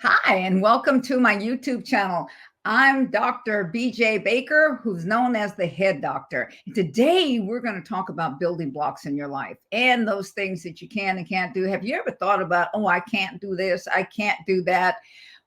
Hi, and welcome to my YouTube channel. I'm Dr. BJ Baker, who's known as the Head Doctor. Today, we're going to talk about building blocks in your life and those things that you can and can't do. Have you ever thought about, oh, I can't do this, I can't do that?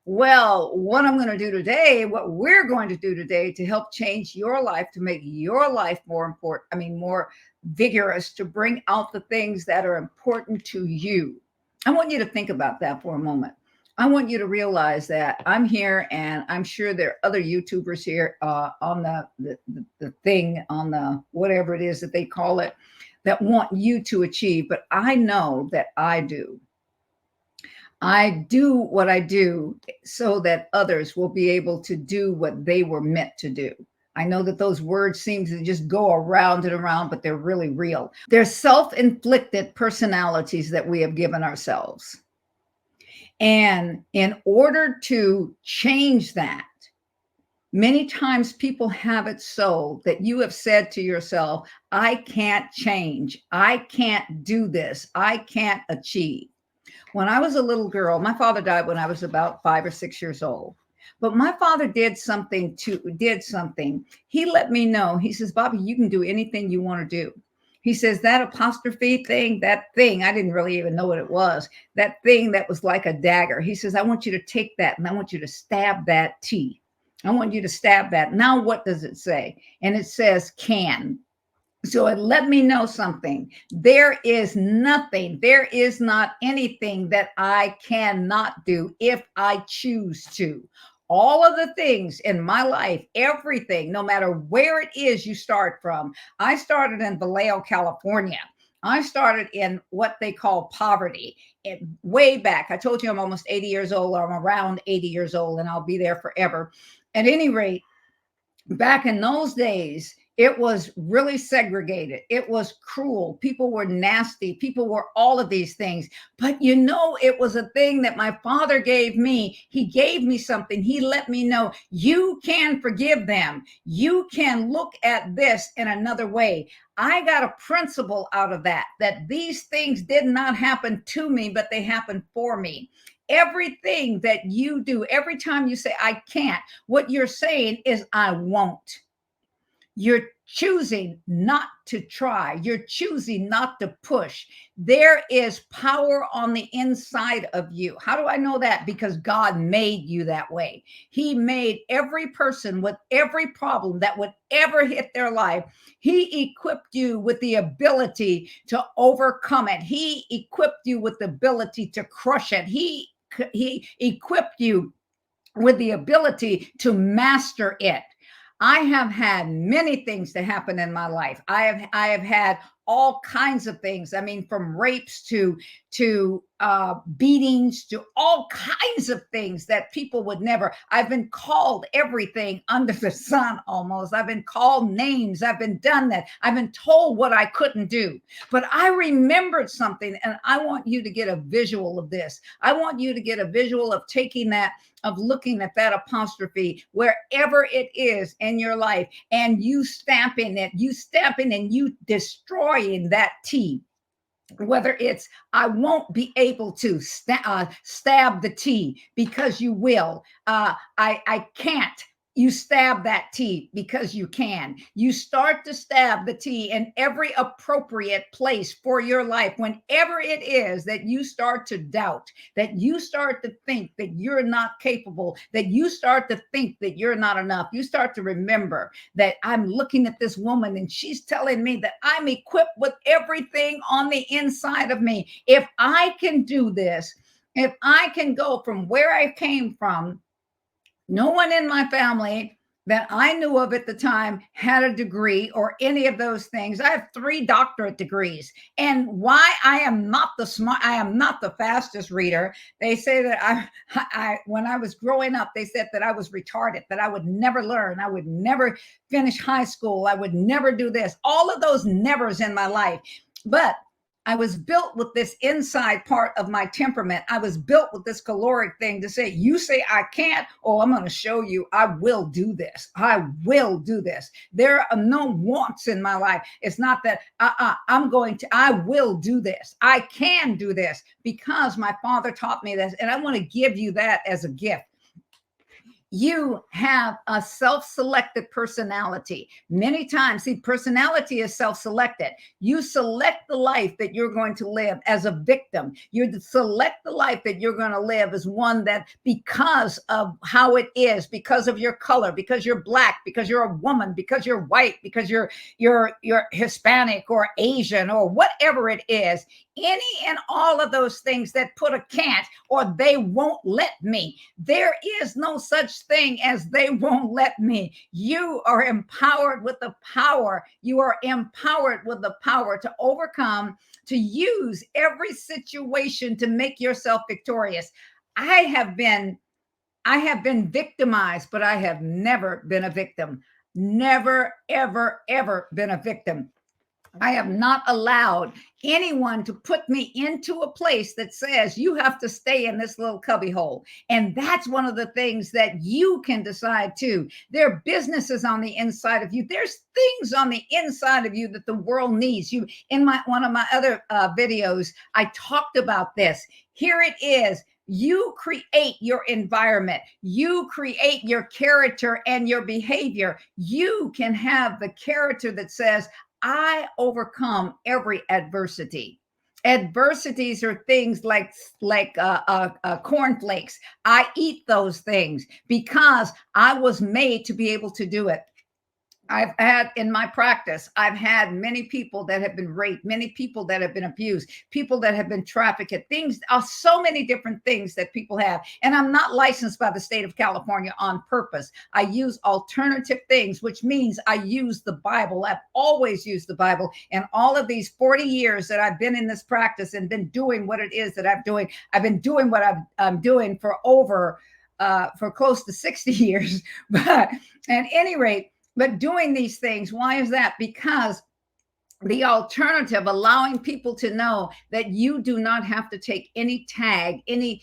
Well, what I'm going to do today, what we're going to do today to help change your life, to make your life more important, more vigorous, to bring out the things that are important to you. I want you to think about that for a moment. I want you to realize that I'm here, and I'm sure there are other YouTubers here on the thing, on the whatever it is that they call it, that want you to achieve. But I know that I do. I do what I do so that others will be able to do what they were meant to do. I know that those words seem to just go around and around, but they're really real. They're self-inflicted personalities that we have given ourselves. And in order to change that, many times people have it so that you have said to yourself, I can't change. I can't do this. I can't achieve. When I was a little girl, my father died when I was about 5 or 6 years old. But my father did something. He let me know. He says, Bobby, you can do anything you want to do. He says that apostrophe thing, that thing, I didn't really even know what it was. That thing that was like a dagger. He says, I want you to take that and I want you to stab that T. I want you to stab that. Now, what does it say? And it says can. So it let me know something. There is nothing, there is not anything that I cannot do if I choose to. All of the things in my life, everything, no matter where it is you start from. I started in Vallejo, California. I started in what they call poverty. Way back. I told you I'm almost 80 years old, or I'm around 80 years old, and I'll be there forever. At any rate, back in those days, it was really segregated. It was cruel. People were nasty. People were all of these things. But it was a thing that my father gave me. He gave me something. He let me know you can forgive them. You can look at this in another way. I got a principle out of that these things did not happen to me, but they happened for me. Everything that you do, every time you say, I can't, what you're saying is, I won't. You're choosing not to try. You're choosing not to push. There is power on the inside of you. How do I know that? Because God made you that way. He made every person with every problem that would ever hit their life. He equipped you with the ability to overcome it. He equipped you with the ability to crush it. He equipped you with the ability to master it. I have had many things to happen in my life. I have had all kinds of things. I mean, from rapes to beatings to all kinds of things that people would never. I've been called everything under the sun almost. I've been called names. I've been done that. I've been told what I couldn't do. But I remembered something, and I want you to get a visual of this. I want you to get a visual of taking that, of looking at that apostrophe wherever it is in your life, and you stamping and you destroying that T. Whether it's, I won't be able to stab the T, because you will. I can't. You stab that T because you can. You start to stab the T in every appropriate place for your life. Whenever it is that you start to doubt, that you start to think that you're not capable, that you start to think that you're not enough, you start to remember that I'm looking at this woman and she's telling me that I'm equipped with everything on the inside of me. If I can do this, if I can go from where I came from. No one in my family that I knew of at the time had a degree or any of those things. I have 3 doctorate degrees. And why I am not I am not the fastest reader. They say that when I was growing up, they said that I was retarded, that I would never learn. I would never finish high school. I would never do this. All of those nevers in my life. But I was built with this inside part of my temperament. I was built with this caloric thing to say, you say I can't. Oh, I'm going to show you I will do this. I will do this. There are no wants in my life. It's not that I will do this. I can do this because my father taught me this. And I want to give you that as a gift. You have a self-selected personality. Many times, see, personality is self-selected. You select the life that you're going to live as a victim. You select the life that you're going to live as one that, because of how it is, because of your color, because you're Black, because you're a woman, because you're white, because you're Hispanic or Asian or whatever it is, any and all of those things that put a can't or they won't let me. There is no such thing as they won't let me. You are empowered with the power. You are empowered with the power to overcome, to use every situation to make yourself victorious. I have been victimized, but I have never been a victim. Never, ever, ever been a victim. I have not allowed anyone to put me into a place that says you have to stay in this little cubby hole. And that's one of the things that you can decide too. There are businesses on the inside of you. There's things on the inside of you that the world needs. You, in one of my other videos, I talked about this. Here it is. You create your environment. You create your character and your behavior. You can have the character that says, I overcome every adversity. Adversities are things like cornflakes. I eat those things because I was made to be able to do it. I've had in my practice, I've had many people that have been raped, many people that have been abused, people that have been trafficked, things are so many different things that people have. And I'm not licensed by the state of California on purpose. I use alternative things, which means I use the Bible. I've always used the Bible. And all of these 40 years that I've been in this practice and been doing what it is that I'm doing, I've been doing what I'm doing for for close to 60 years. But at any rate, but doing these things, why is that? Because the alternative, allowing people to know that you do not have to take any tag, any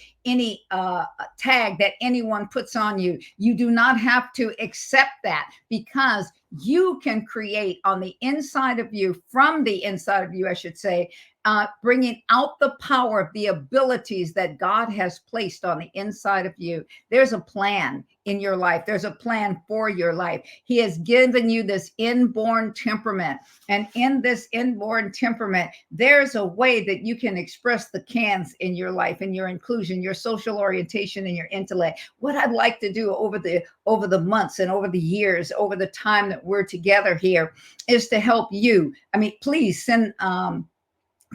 tag that anyone puts on you. You do not have to accept that, because you can create on the inside of you, from the inside of you, I should say, bringing out the power, the abilities that God has placed on the inside of you. There's a plan in your life. There's a plan for your life. He has given you this inborn temperament. And in this inborn temperament, there's a way that you can express the cans in your life, and your inclusion, your social orientation, and your intellect. What I'd like to do over the months and over the years, over the time that we're together here, is to help you. I mean, please send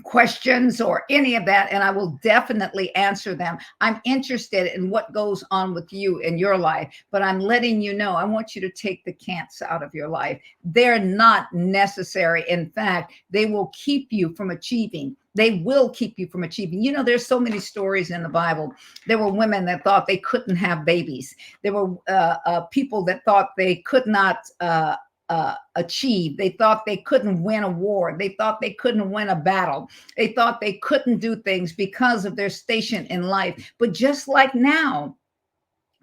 questions or any of that, and I will definitely answer them. I'm interested in what goes on with you in your life, but I'm letting you know, I want you to take the can'ts out of your life. They're not necessary. In fact, they will keep you from achieving. They will keep you from achieving. You know, there's so many stories in the Bible. There were women that thought they couldn't have babies. There were people that thought they could not achieve. They thought they couldn't win a war. They thought they couldn't win a battle. They thought they couldn't do things because of their station in life. But just like now,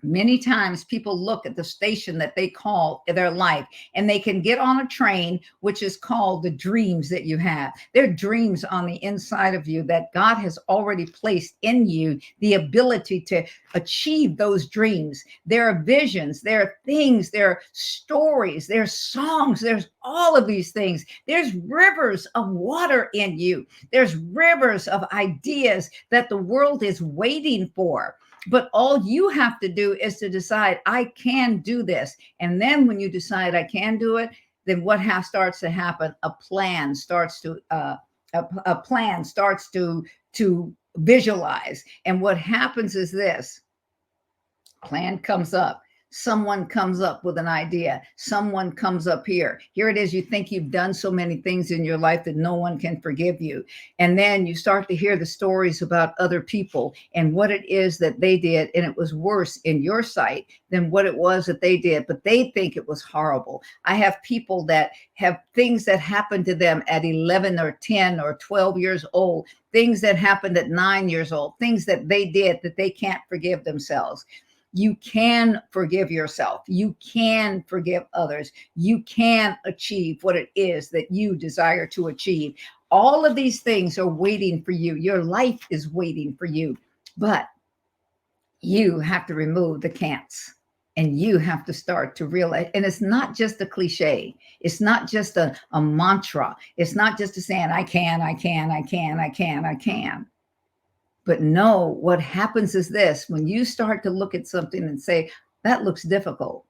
many times people look at the station that they call their life, and they can get on a train, which is called the dreams that you have. There are dreams on the inside of you that God has already placed in you, the ability to achieve those dreams. There are visions, there are things, there are stories, there's songs, there's all of these things. There's rivers of water in you. There's rivers of ideas that the world is waiting for. But all you have to do is to decide, I can do this. And then when you decide I can do it, then what starts to happen? A plan starts to visualize. And what happens is this: plan comes up. Someone comes up with an idea. Someone comes up here. Here it is. You think you've done so many things in your life that no one can forgive you. And then you start to hear the stories about other people and what it is that they did. And it was worse in your sight than what it was that they did. But they think it was horrible. I have people that have things that happened to them at 11 or 10 or 12 years old, things that happened at 9 years old, things that they did that they can't forgive themselves. You can forgive yourself. You can forgive others. You can achieve what it is that you desire to achieve. All of these things are waiting for you. Your life is waiting for you, but you have to remove the can'ts and you have to start to realize. And it's not just a cliche. It's not just a mantra. It's not just a saying, I can, I can, I can, I can, I can. But no, what happens is this: when you start to look at something and say, that looks difficult,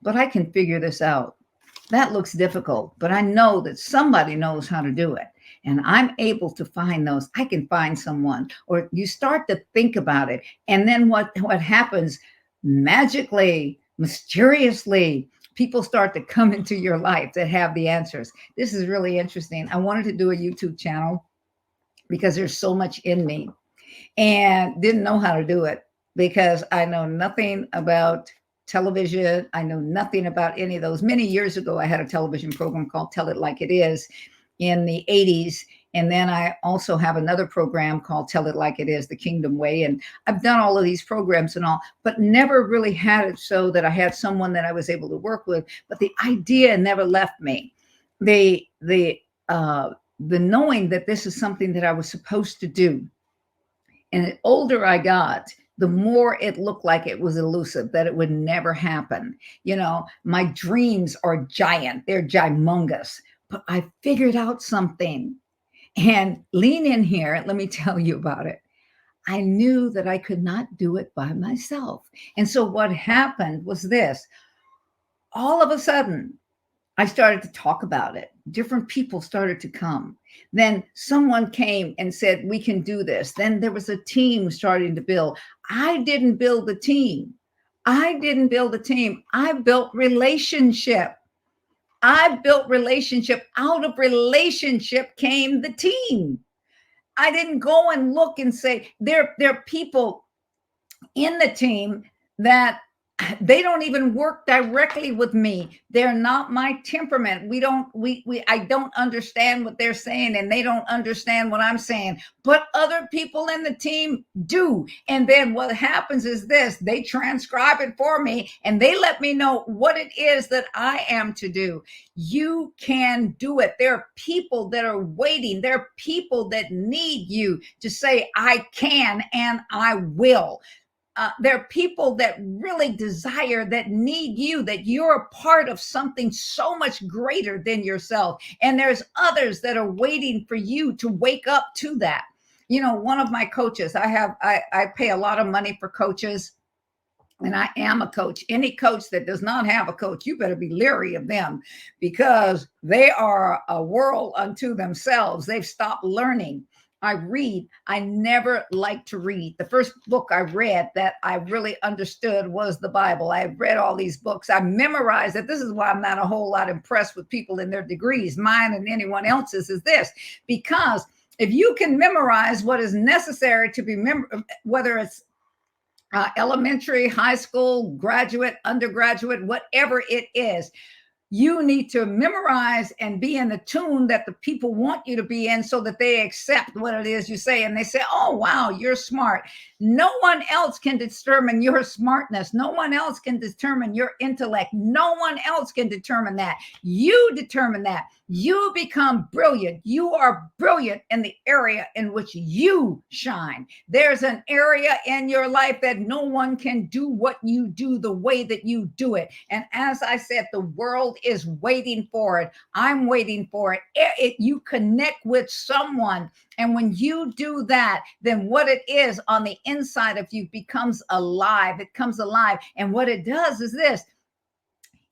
but I can figure this out. That looks difficult, but I know that somebody knows how to do it. And I'm able to find those. I can find someone. Or you start to think about it. And then what happens magically, mysteriously, people start to come into your life that have the answers. This is really interesting. I wanted to do a YouTube channel because there's so much in me, and didn't know how to do it because I know nothing about television. I know nothing about any of those. Many years ago, I had a television program called Tell It Like It Is in the 80s. And then I also have another program called Tell It Like It Is, The Kingdom Way. And I've done all of these programs and all, but never really had it so that I had someone that I was able to work with. But the idea never left me. The knowing that this is something that I was supposed to do. And the older I got, the more it looked like it was elusive, that it would never happen. You know, my dreams are giant, they're gymongous, but I figured out something. And lean in here, let me tell you about it. I knew that I could not do it by myself. And so what happened was this: all of a sudden, I started to talk about it. Different people started to come. Then someone came and said, we can do this. Then there was a team starting to build. I didn't build the team. I didn't build a team. I built relationship. I built relationship. Out of relationship came the team. I didn't go and look and say, there are people in the team that they don't even work directly with me. They're not my temperament. I don't understand what they're saying, and they don't understand what I'm saying, but other people in the team do. And then what happens is this: they transcribe it for me and they let me know what it is that I am to do. You can do it. There are people that are waiting. There are people that need you to say, I can and I will. There are people that really desire, that need you, that you're a part of something so much greater than yourself. And there's others that are waiting for you to wake up to that. You know, one of my coaches, I pay a lot of money for coaches, and I am a coach. Any coach that does not have a coach, you better be leery of them, because they are a world unto themselves. They've stopped learning. I read. I never liked to read. The first book I read that I really understood was the Bible. I read all these books. I memorized it. This is why I'm not a whole lot impressed with people in their degrees, mine and anyone else's, is this: because if you can memorize what is necessary to be whether it's elementary, high school, graduate, undergraduate, whatever it is, you need to memorize and be in the tune that the people want you to be in, so that they accept what it is you say. And they say, oh, wow, you're smart. No one else can determine your smartness. No one else can determine your intellect. No one else can determine that. You determine that. You become brilliant. You are brilliant in the area in which you shine. There's an area in your life that no one can do what you do the way that you do it. And as I said, the world is waiting for it. I'm waiting for it. You connect with someone, and when you do that, then what it is on the inside of you becomes alive. It comes alive. And what it does is this: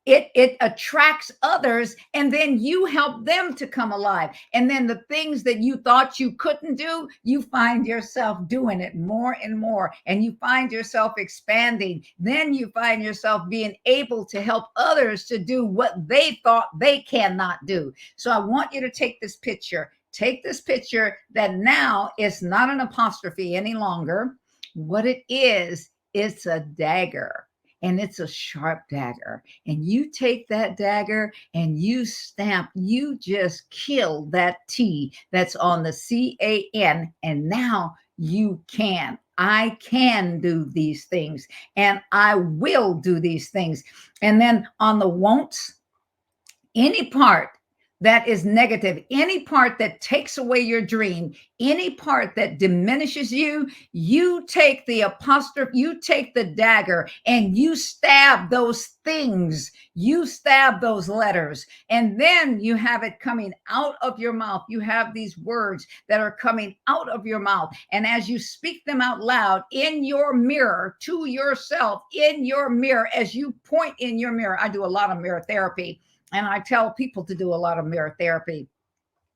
it attracts others, and then you help them to come alive, and then the things that you thought you couldn't do, you find yourself doing it more and more, and you find yourself expanding. Then you find yourself being able to help others to do what they thought they cannot do. So I want you to take this picture. Take this picture that now it's not an apostrophe any longer. What it is, it's a dagger, and it's a sharp dagger. And you take that dagger and you stamp, you just kill that T that's on the CAN. And now you can. I can do these things, and I will do these things. And then on the won'ts, any part that is negative, any part that takes away your dream, any part that diminishes you, you take the apostrophe, you take the dagger, and you stab those things, you stab those letters, and then you have it coming out of your mouth. You have these words that are coming out of your mouth, and as you speak them out loud in your mirror to yourself, in your mirror, as you point in your mirror. I do a lot of mirror therapy, and I tell people to do a lot of mirror therapy.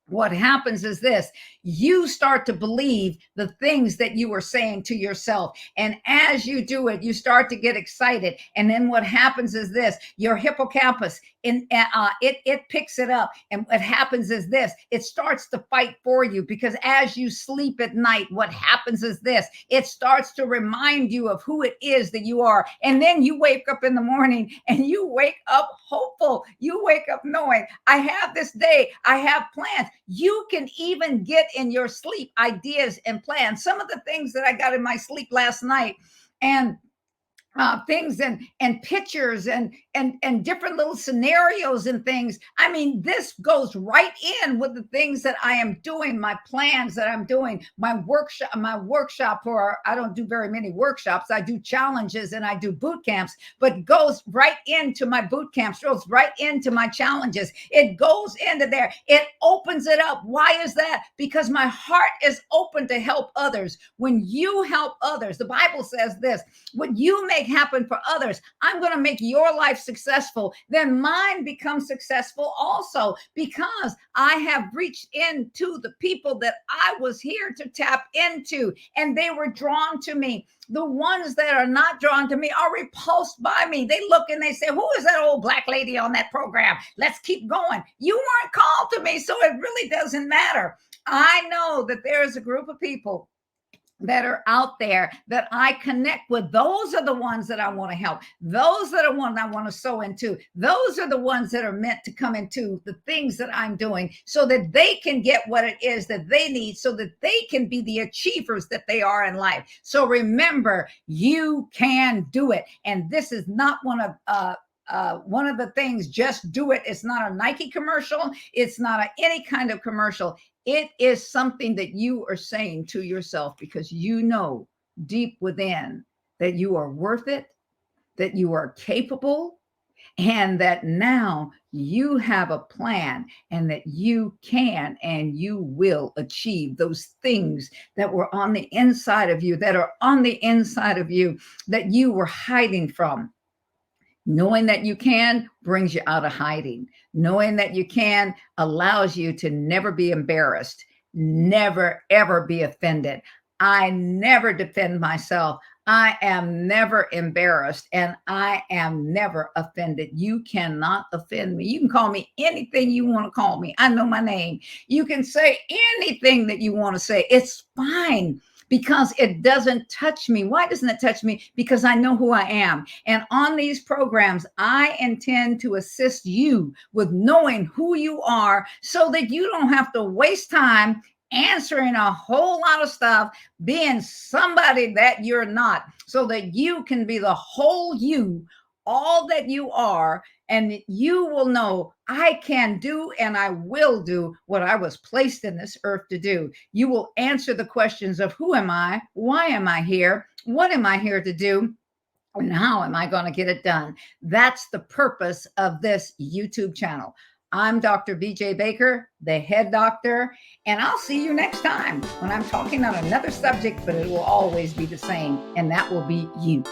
What happens is this: you start to believe the things that you were saying to yourself. And as you do it, you start to get excited. And then what happens is this: your hippocampus, it picks it up. And what happens is this: it starts to fight for you, because as you sleep at night, what happens is this: it starts to remind you of who it is that you are. And then you wake up in the morning and you wake up hopeful. You wake up knowing, I have this day, I have plans. You can even get in your sleep ideas and plans. Some of the things that I got in my sleep last night, and things and pictures and different little scenarios and things. I mean, this goes right in with the things that I am doing, my plans that I'm doing, my workshop. Or I don't do very many workshops. I do challenges and I do boot camps, but goes right into my boot camps, goes right into my challenges. It goes into there. It opens it up. Why is that? Because my heart is open to help others. When you help others, the Bible says this: what you make happen for others, I'm going to make your life successful, then mine becomes successful also, because I have reached into the people that I was here to tap into, and they were drawn to me. The ones that are not drawn to me are repulsed by me. They look and they say, who is that old black lady on that program? Let's keep going. You weren't called to me, so it really doesn't matter. I know that there is a group of people that are out there that I connect with. Those are the ones that I want to help. Those are the ones I want to sow into. Those are the ones that are meant to come into the things that I'm doing, so that they can get what it is that they need, so that they can be the achievers that they are in life. So remember, you can do it. And this is not one of the things, just do it. It's not a Nike commercial. It's not any kind of commercial. It is something that you are saying to yourself, because you know deep within that you are worth it, that you are capable, and that now you have a plan, and that you can and you will achieve those things that were on the inside of you, that are on the inside of you, that you were hiding from. Knowing that you can brings you out of hiding. Knowing that you can allows you to never be embarrassed, never, ever be offended. I never defend myself. I am never embarrassed, and I am never offended. You cannot offend me. You can call me anything you want to call me. I know my name. You can say anything that you want to say. It's fine, because it doesn't touch me. Why doesn't it touch me? Because I know who I am. And on these programs, I intend to assist you with knowing who you are, so that you don't have to waste time answering a whole lot of stuff, being somebody that you're not, so that you can be the whole you, all that you are, and you will know, I can do and I will do what I was placed in this earth to do. You will answer the questions of who am I? Why am I here? What am I here to do? And how am I going to get it done? That's the purpose of this YouTube channel. I'm Dr. BJ Baker, the head doctor, and I'll see you next time when I'm talking on another subject, but it will always be the same, and that will be you.